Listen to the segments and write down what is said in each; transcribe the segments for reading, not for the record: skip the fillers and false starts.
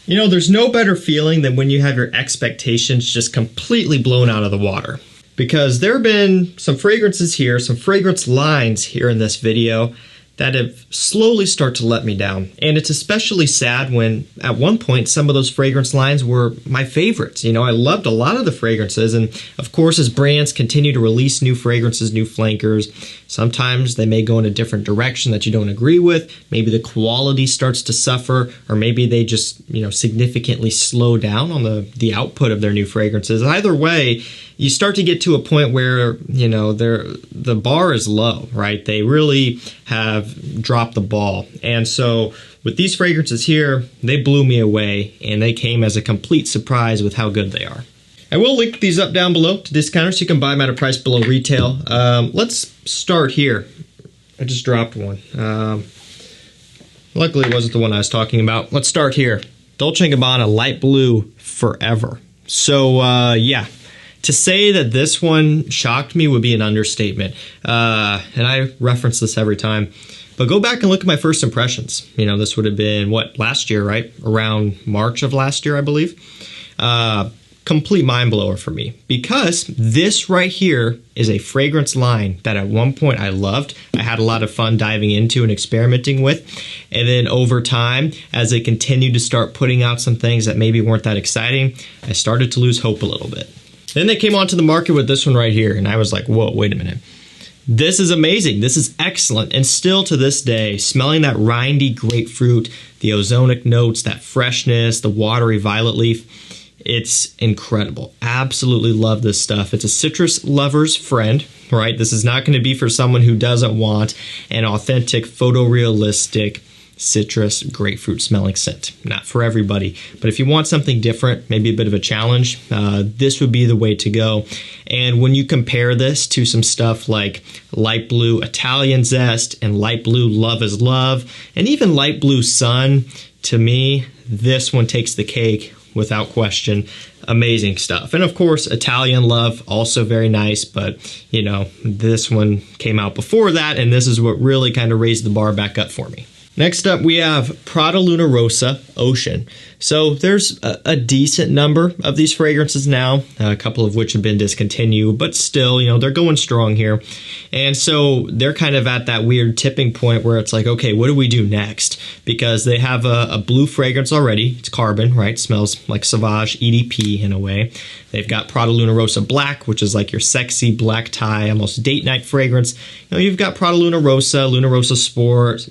You know, there's no better feeling than when you have your expectations just completely blown out of the water. Because there have been some fragrances here, some fragrance lines here in this video that have slowly started to let me down. And it's especially sad when at one point some of those fragrance lines were my favorites. You know, I loved a lot of the fragrances, and of course as brands continue to release new fragrances, new flankers, sometimes they may go in a different direction that you don't agree with. Maybe the quality starts to suffer, or maybe they just, you know, significantly slow down on the output of their new fragrances. Either way, you start to get to a point where, you know, the bar is low, right? They really have dropped the ball. And so with these fragrances here, they blew me away, and they came as a complete surprise with how good they are. I will link these up down below to discounters so you can buy them at a price below retail. Let's start here. I just dropped one. Luckily it wasn't the one I was talking about. Let's start here. Dolce & Gabbana Light Blue Forever. So yeah. To say that this one shocked me would be an understatement. And I reference this every time. But go back and look at my first impressions. You know, this would have been, what, last year, right? Around March of last year, I believe. Complete mind blower for me. Because this right here is a fragrance line that at one point I loved. I had a lot of fun diving into and experimenting with. And then over time, as they continued to start putting out some things that maybe weren't that exciting, I started to lose hope a little bit. Then they came onto the market with this one right here, and I was like, whoa, wait a minute. This is amazing. This is excellent. And still to this day, smelling that rindy grapefruit, the ozonic notes, that freshness, the watery violet leaf, it's incredible. Absolutely love this stuff. It's a citrus lover's friend, right? This is not going to be for someone who doesn't want an authentic, photorealistic, citrus grapefruit smelling scent. Not for everybody, but if you want something different, maybe a bit of a challenge, this would be the way to go. And when you compare this to some stuff like Light Blue Italian Zest and Light Blue Love is Love, and even Light Blue Sun, to me, this one takes the cake without question. Amazing stuff. And of course, Italian Love, also very nice, but you know, this one came out before that, and this is what really kind of raised the bar back up for me. Next up, we have Prada Luna Rossa Ocean. So there's a decent number of these fragrances now, a couple of which have been discontinued, but still, you know, they're going strong here. And so they're kind of at that weird tipping point where it's like, okay, what do we do next? Because they have a blue fragrance already. It's carbon, right? Smells like Sauvage EDP in a way. They've got Prada Luna Rossa Black, which is like your sexy black tie, almost date night fragrance. You know, you've got Prada Luna Rossa Sport.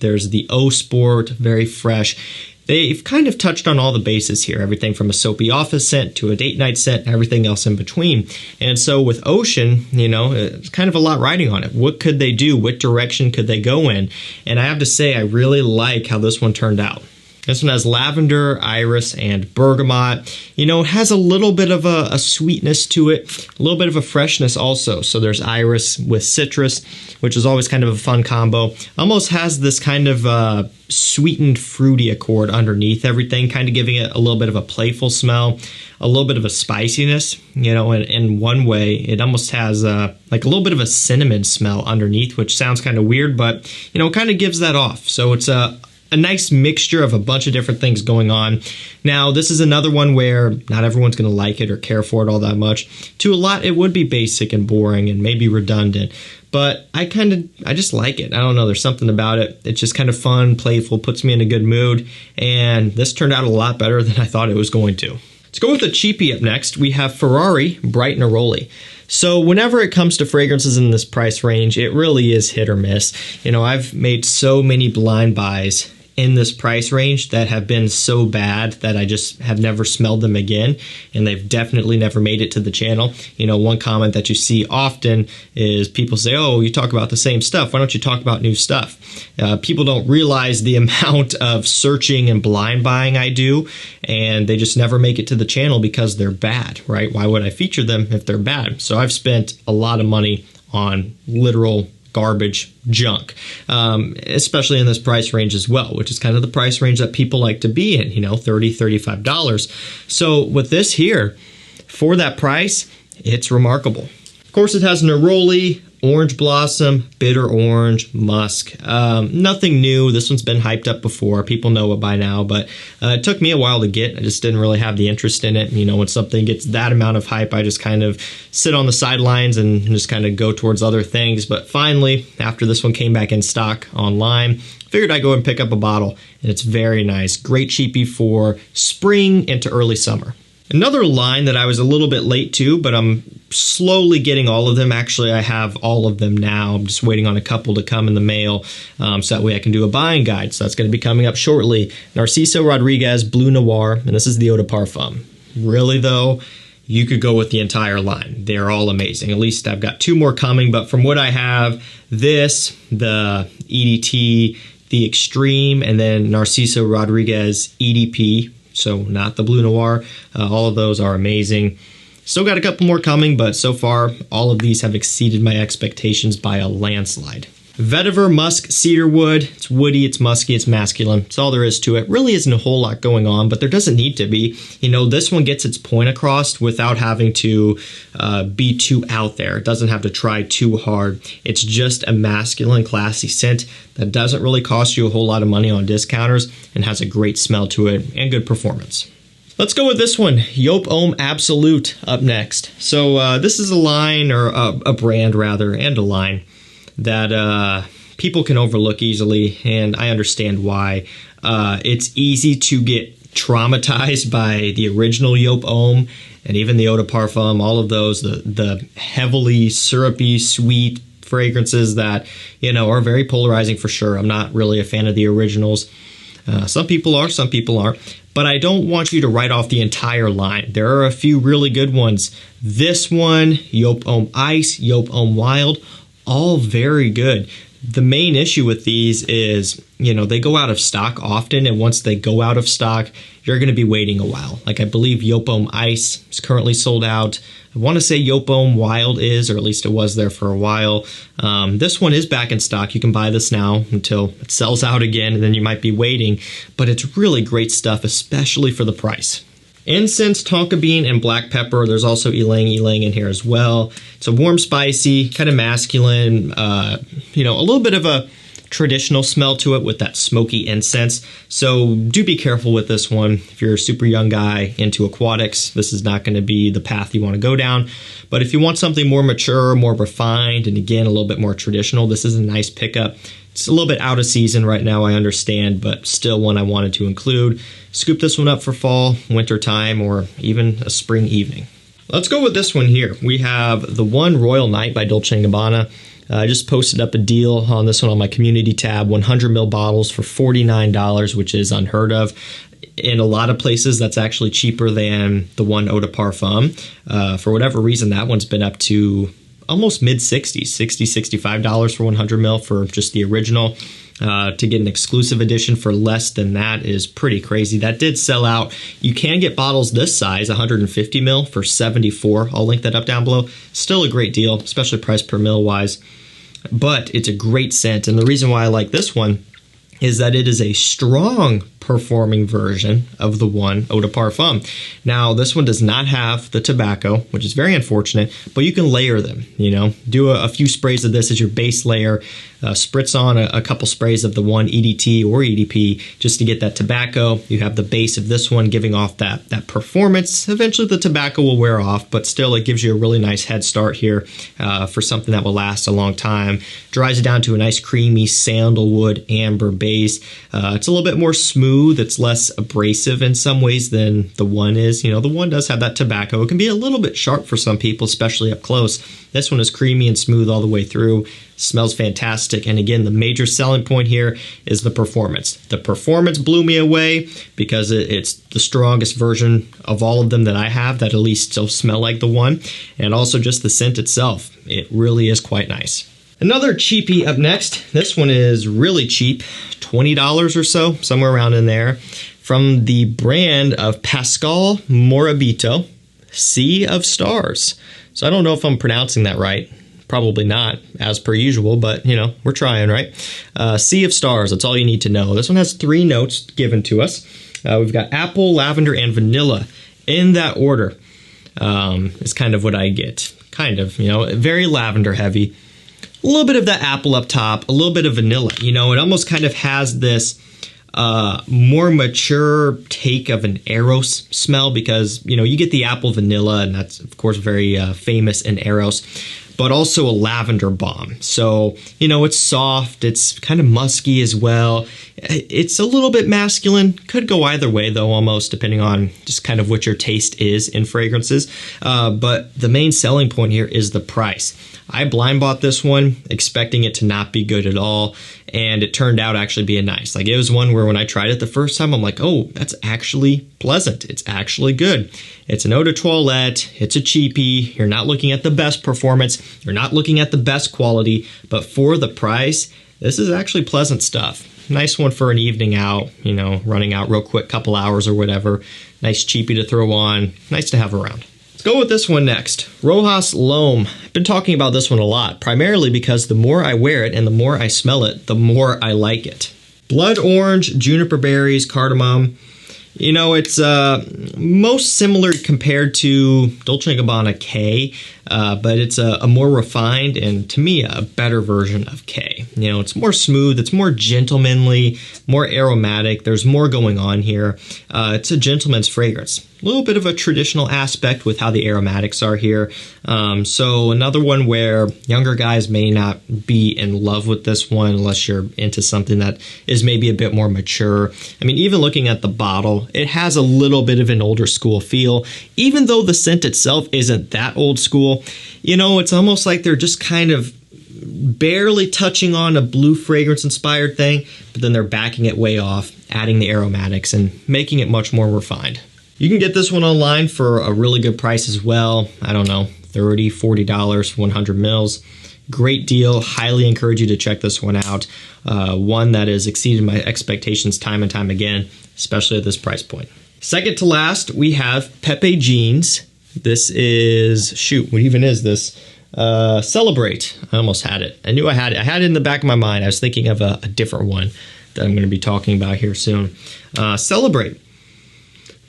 There's the O Sport, very fresh. They've kind of touched on all the bases here, everything from a soapy office scent to a date night scent, everything else in between. And so with Ocean, you know, it's kind of a lot riding on it. What could they do? What direction could they go in? And I have to say, I really like how this one turned out. This one has lavender, iris, and bergamot. You know, it has a little bit of a sweetness to it, a little bit of a freshness also. So there's iris with citrus, which is always kind of a fun combo. Almost has this kind of sweetened, fruity accord underneath everything, kind of giving it a little bit of a playful smell, a little bit of a spiciness. You know, in one way, it almost has like a little bit of a cinnamon smell underneath, which sounds kind of weird, but, you know, it kind of gives that off. So it's a nice mixture of a bunch of different things going on. Now, this is another one where not everyone's going to like it or care for it all that much. To a lot, it would be basic and boring and maybe redundant, but I just like it. I don't know, there's something about it. It's just kind of fun, playful, puts me in a good mood, and this turned out a lot better than I thought it was going to. Let's go with a cheapie up next. We have Ferrari Bright Neroli. So whenever it comes to fragrances in this price range, it really is hit or miss. You know, I've made so many blind buys in this price range that have been so bad that I just have never smelled them again, and they've definitely never made it to the channel. You know, one comment that you see often is people say, oh, you talk about the same stuff, why don't you talk about new stuff? People don't realize the amount of searching and blind buying I do, and they just never make it to the channel because they're bad, right? Why would I feature them if they're bad? So I've spent a lot of money on literal garbage junk, especially in this price range as well, which is kind of the price range that people like to be in, you know, $30, $35. So with this here, for that price, it's remarkable. Of course, it has neroli, Orange Blossom, Bitter Orange, Musk. Nothing new. This one's been hyped up before. People know it by now, but it took me a while to get. I just didn't really have the interest in it. You know, when something gets that amount of hype, I just kind of sit on the sidelines and just kind of go towards other things. But finally, after this one came back in stock online, figured I'd go and pick up a bottle, and it's very nice. Great cheapie for spring into early summer. Another line that I was a little bit late to, but I'm slowly getting all of them. Actually, I have all of them now. I'm just waiting on a couple to come in the mail, so that way I can do a buying guide. So that's going to be coming up shortly. Narciso Rodriguez Bleu Noir, and this is the Eau de Parfum. Really, though, you could go with the entire line. They're all amazing. At least I've got 2 more coming, but from what I have, this, the EDT, the Extreme, and then Narciso Rodriguez EDP, so not the Bleu Noir. All of those are amazing. Still got a couple more coming, but so far, all of these have exceeded my expectations by a landslide. Vetiver Musk Cedarwood. It's woody, it's musky, it's masculine. That's all there is to it. Really isn't a whole lot going on, but there doesn't need to be. You know, this one gets its point across without having to be too out there. It doesn't have to try too hard. It's just a masculine, classy scent that doesn't really cost you a whole lot of money on discounters and has a great smell to it and good performance. Let's go with this one, JOOP Homme Absolute up next. So this is a line, or a brand rather, and a line that people can overlook easily, and I understand why. It's easy to get traumatized by the original JOOP Homme and even the Eau de Parfum, all of those, the heavily syrupy, sweet fragrances that, you know, are very polarizing for sure. I'm not really a fan of the originals. Some people are, some people aren't. But I don't want you to write off the entire line. There are a few really good ones. This one, JOOP Homme Ice, JOOP Homme Wild, all very good. The main issue with these is, you know, they go out of stock often, and once they go out of stock, you're going to be waiting a while. Like, I believe JOOP Homme Ice is currently sold out. I want to say JOOP Homme Wild is, or at least it was there for a while. This one is back in stock. You can buy this now until it sells out again, and then you might be waiting. But it's really great stuff, especially for the price. Incense, tonka bean, and black pepper. There's also ylang in here as well. It's a warm, spicy, kind of masculine, you know, a little bit of a traditional smell to it with that smoky incense. So do be careful with this one. If you're a super young guy into aquatics, this is not going to be the path you want to go down. But if you want something more mature, more refined, and again, a little bit more traditional, this is a nice pickup. It's a little bit out of season right now, I understand, but still one I wanted to include. Scoop this one up for fall, winter time, or even a spring evening. Let's go with this one here. We have the one Royal Night by Dolce & Gabbana. I just posted up a deal on this one on my community tab, 100 ml bottles for $49, which is unheard of. In a lot of places, that's actually cheaper than the one Eau de Parfum. For whatever reason, that one's been up to almost mid-60s, $60, $65 for 100 ml for just the original. To get an exclusive edition for less than that is pretty crazy. That did sell out. You can get bottles this size, 150 ml for $74. I'll link that up down below. Still a great deal, especially price per mil wise. But it's a great scent, and the reason why I like this one is that it is a strong performing version of the one Eau de Parfum. Now, this one does not have the tobacco, which is very unfortunate, but you can layer them, you know. Do a few sprays of this as your base layer, spritz on a couple sprays of the one EDT or EDP just to get that tobacco. You have the base of this one giving off that performance. Eventually the tobacco will wear off, but still it gives you a really nice head start here for something that will last a long time. Dries it down to a nice creamy sandalwood amber base. It's a little bit more smooth. It's less abrasive in some ways than the one is. You know, the one does have that tobacco. It can be a little bit sharp for some people, especially up close. This one is creamy and smooth all the way through. Smells fantastic. And again, the major selling point here is the performance. The performance blew me away because it's the strongest version of all of them that I have that at least still smell like the one. And also just the scent itself. It really is quite nice. Another cheapie up next. This one is really cheap, $20 or so, somewhere around in there. From the brand of PASCAL MORABITO, Sea of Stars. So I don't know if I'm pronouncing that right. Probably not, as per usual, but, you know, we're trying, right? Sea of Stars, that's all you need to know. This one has 3 notes given to us. We've got apple, lavender, and vanilla in that order. Is kind of what I get. Kind of, you know, very lavender heavy. a little bit of that apple up top, a little bit of vanilla. You know, it almost kind of has this more mature take of an Eros smell because, you know, you get the apple vanilla, and that's, of course, very famous in Eros, but also a lavender bomb. So, you know, it's soft, it's kind of musky as well. It's a little bit masculine. Could go either way, though, almost, depending on just kind of what your taste is in fragrances. But the main selling point here is the price. I blind bought this one expecting it to not be good at all, and it turned out actually being nice. Like, it was one where when I tried it the first time, I'm like, oh, that's actually pleasant. It's actually good. It's an eau de toilette. It's a cheapie. You're not looking at the best performance. You're not looking at the best quality, but for the price, this is actually pleasant stuff. Nice one for an evening out, you know, running out real quick, couple hours or whatever. Nice cheapie to throw on. Nice to have around. Let's go with this one next. Rojas L'Homme. I've been talking about this one a lot, primarily because the more I wear it and the more I smell it, the more I like it. Blood orange, juniper berries, cardamom. You know, it's most similar compared to Dolce & Gabbana K, but it's a more refined and, to me, a better version of K. You know, it's more smooth, it's more gentlemanly, more aromatic. There's more going on here. It's a gentleman's fragrance. A little bit of a traditional aspect with how the aromatics are here. So another one where younger guys may not be in love with this one unless you're into something that is maybe a bit more mature. I mean, even looking at the bottle, it has a little bit of an older school feel. Even though the scent itself isn't that old school, you know, it's almost like they're just kind of barely touching on a blue fragrance inspired thing, but then they're backing it way off, adding the aromatics and making it much more refined. You can get this one online for a really good price as well. I don't know, $30, $40 for 100 mils. Great deal. Highly encourage you to check this one out. One that has exceeded my expectations time and time again, especially at this price point. Second to last, we have Pepe Jeans. This is, shoot, what even is this? Celebrate. I almost had it. I knew I had it. I had it in the back of my mind. I was thinking of a different one that I'm going to be talking about here soon. Celebrate.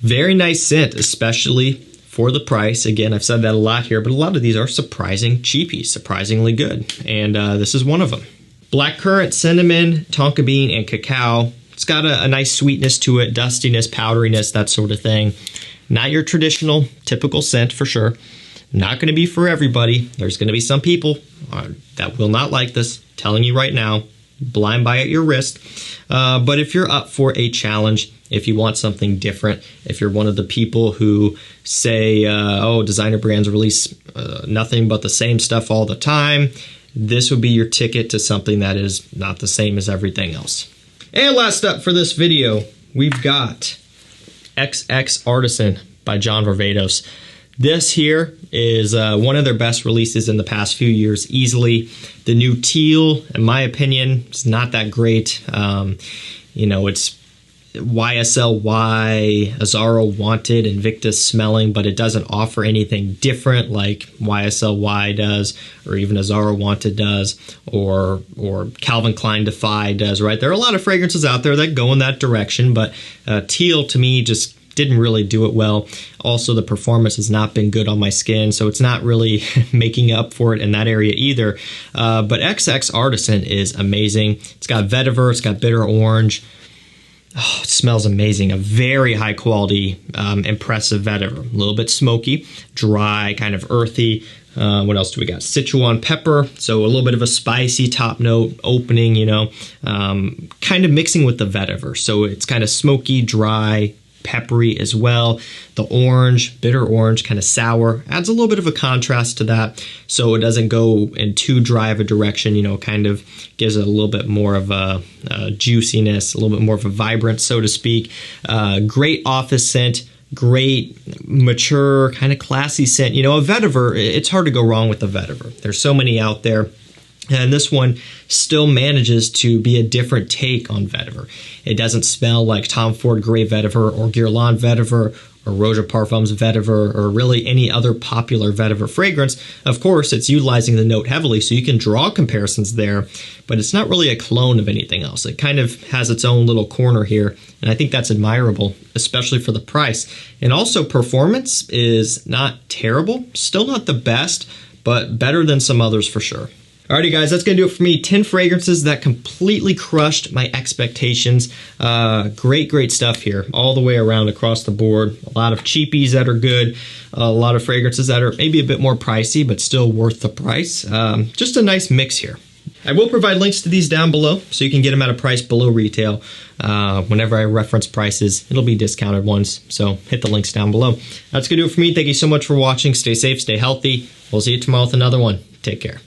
Very nice scent, especially for the price. Again, I've said that a lot here, but a lot of these are surprising cheapies, surprisingly good. And this is one of them. Blackcurrant, cinnamon, tonka bean, and cacao. It's got a nice sweetness to it, dustiness, powderiness, that sort of thing. Not your traditional, typical scent for sure. Not going to be for everybody. There's going to be some people that will not like this. Telling you right now, blind buy at your risk. But if you're up for a challenge, if you want something different, if you're one of the people who say, oh, designer brands release nothing but the same stuff all the time, this would be your ticket to something that is not the same as everything else. And last up for this video, we've got XX Artisan by John Varvatos. This here is one of their best releases in the past few years, easily. The new teal, in my opinion, is not that great. You know, it's YSLY, Azzaro Wanted, Invictus smelling, but it doesn't offer anything different like YSLY does, or even Azzaro Wanted does, or Calvin Klein Defy does, right? There are a lot of fragrances out there that go in that direction, but teal to me just didn't really do it well. Also, the performance has not been good on my skin, so it's not really making up for it in that area either. But XX Artisan is amazing. It's got vetiver, it's got bitter orange. Oh, it smells amazing. A very high quality, impressive vetiver. A little bit smoky, dry, kind of earthy. What else do we got? Sichuan pepper, so a little bit of a spicy top note opening, you know, kind of mixing with the vetiver. So it's kind of smoky, dry, peppery as well. The orange, bitter orange, kind of sour, adds a little bit of a contrast to that, so it doesn't go in too dry of a direction, you know, kind of gives it a little bit more of a juiciness, a little bit more of a vibrance, so to speak. Great office scent, great mature, kind of classy scent. You know, a vetiver, it's hard to go wrong with a vetiver. There's so many out there. And this one still manages to be a different take on vetiver. It doesn't smell like Tom Ford Grey vetiver or Guerlain vetiver or Roja Parfums vetiver or really any other popular vetiver fragrance. Of course, it's utilizing the note heavily, so you can draw comparisons there, but it's not really a clone of anything else. It kind of has its own little corner here, and I think that's admirable, especially for the price. And also, performance is not terrible, still not the best, but better than some others for sure. Alrighty guys, that's going to do it for me. 10 fragrances that completely crushed my expectations. Great stuff here all the way around across the board. A lot of cheapies that are good. A lot of fragrances that are maybe a bit more pricey, but still worth the price. Just a nice mix here. I will provide links to these down below so you can get them at a price below retail. Whenever I reference prices, it'll be discounted ones, so hit the links down below. That's going to do it for me. Thank you so much for watching. Stay safe, stay healthy. We'll see you tomorrow with another one. Take care.